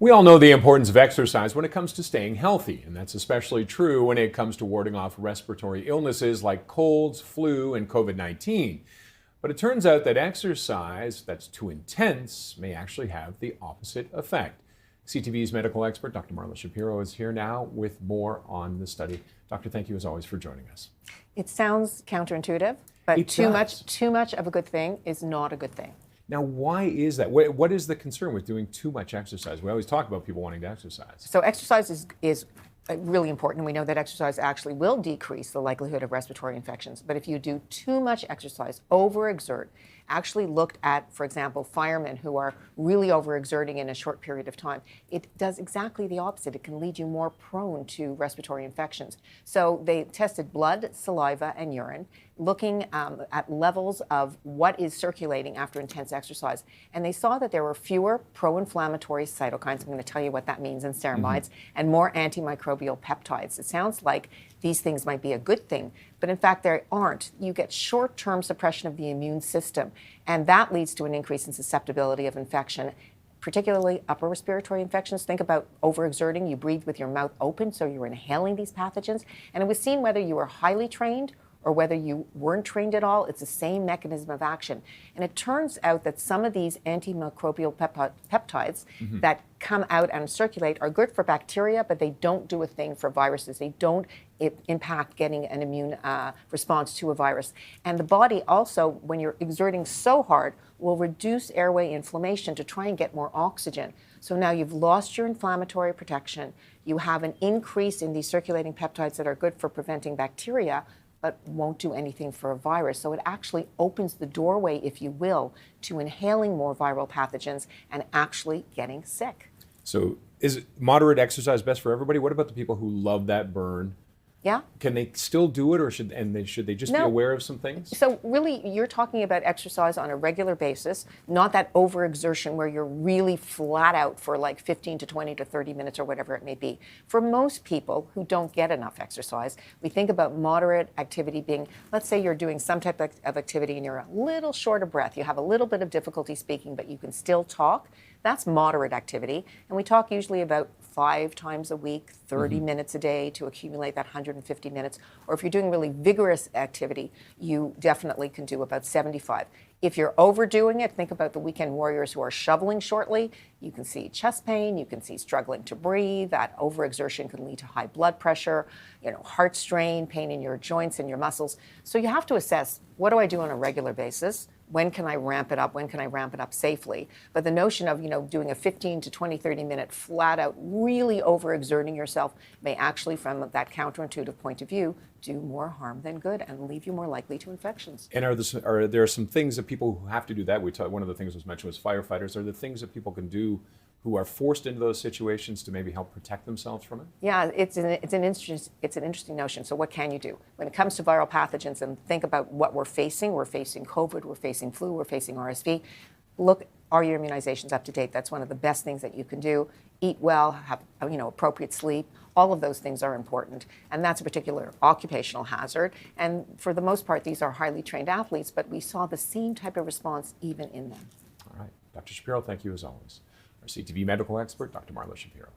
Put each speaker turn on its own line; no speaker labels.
We all know the importance of exercise when it comes to staying healthy, and that's especially true when it comes to warding off respiratory illnesses like colds, flu, and COVID-19. But it turns out that exercise that's too intense may actually have the opposite effect. CTV's medical expert, Dr. Marla Shapiro, is here now with more on the study. Doctor, thank you as always for joining us.
It sounds counterintuitive, but too much of a good thing is not a good thing.
Now, why is that? What is the concern with doing too much exercise? We always talk about people wanting to exercise.
So exercise is really important. We know that exercise actually will decrease the likelihood of respiratory infections. But if you do too much exercise, overexert, actually looked at, for example, firemen who are really overexerting in a short period of time, it does exactly the opposite. It can lead you more prone to respiratory infections. So they tested blood, saliva, and urine, looking at levels of what is circulating after intense exercise. And they saw that there were fewer pro-inflammatory cytokines, I'm going to tell you what that means, and ceramides, and more antimicrobial peptides. It sounds like these things might be a good thing, but in fact they aren't. You get short-term suppression of the immune system, and that leads to an increase in susceptibility of infection, particularly upper respiratory infections. Think about overexerting. You breathe with your mouth open, so you're inhaling these pathogens. And it was seen whether you were highly trained or whether you weren't trained at all, it's the same mechanism of action. And it turns out that some of these antimicrobial peptides that come out and circulate are good for bacteria, but they don't do a thing for viruses. They don't impact getting an immune response to a virus. And the body also, when you're exerting so hard, will reduce airway inflammation to try and get more oxygen. So now you've lost your inflammatory protection. You have an increase in these circulating peptides that are good for preventing bacteria, but won't do anything for a virus. So it actually opens the doorway, if you will, to inhaling more viral pathogens and actually getting sick.
So is moderate exercise best for everybody? What about the people who love that burn?
Yeah.
Can they still do it, or should they just be aware of some things?
So really, you're talking about exercise on a regular basis, not that overexertion where you're really flat out for like 15 to 20 to 30 minutes or whatever it may be. For most people who don't get enough exercise, we think about moderate activity being, let's say you're doing some type of activity and you're a little short of breath. You have a little bit of difficulty speaking, but you can still talk. That's moderate activity. And we talk usually about 5 times a week, 30 minutes a day to accumulate that 150 minutes. Or if you're doing really vigorous activity, you definitely can do about 75. If you're overdoing it, think about the weekend warriors who are shoveling shortly. You can see chest pain, you can see struggling to breathe. That overexertion can lead to high blood pressure, heart strain, pain in your joints and your muscles. So you have to assess, what do I do on a regular basis? When can I ramp it up? When can I ramp it up safely? But the notion of, doing a 15 to 20, 30 minute flat out, really overexerting yourself may actually, from that counterintuitive point of view, do more harm than good and leave you more likely to infections.
And are there some things that people who have to do that? One of the things that was mentioned was firefighters. Are there things that people can do who are forced into those situations to maybe help protect themselves from it?
Yeah, it's an interesting notion. So what can you do? When it comes to viral pathogens, and think about what we're facing COVID, we're facing flu, we're facing RSV. Look, are your immunizations up to date? That's one of the best things that you can do. Eat well, have appropriate sleep. All of those things are important. And that's a particular occupational hazard. And for the most part, these are highly trained athletes, but we saw the same type of response even in them.
All right. Dr. Shapiro, thank you as always. Our CTV medical expert, Dr. Marla Shapiro.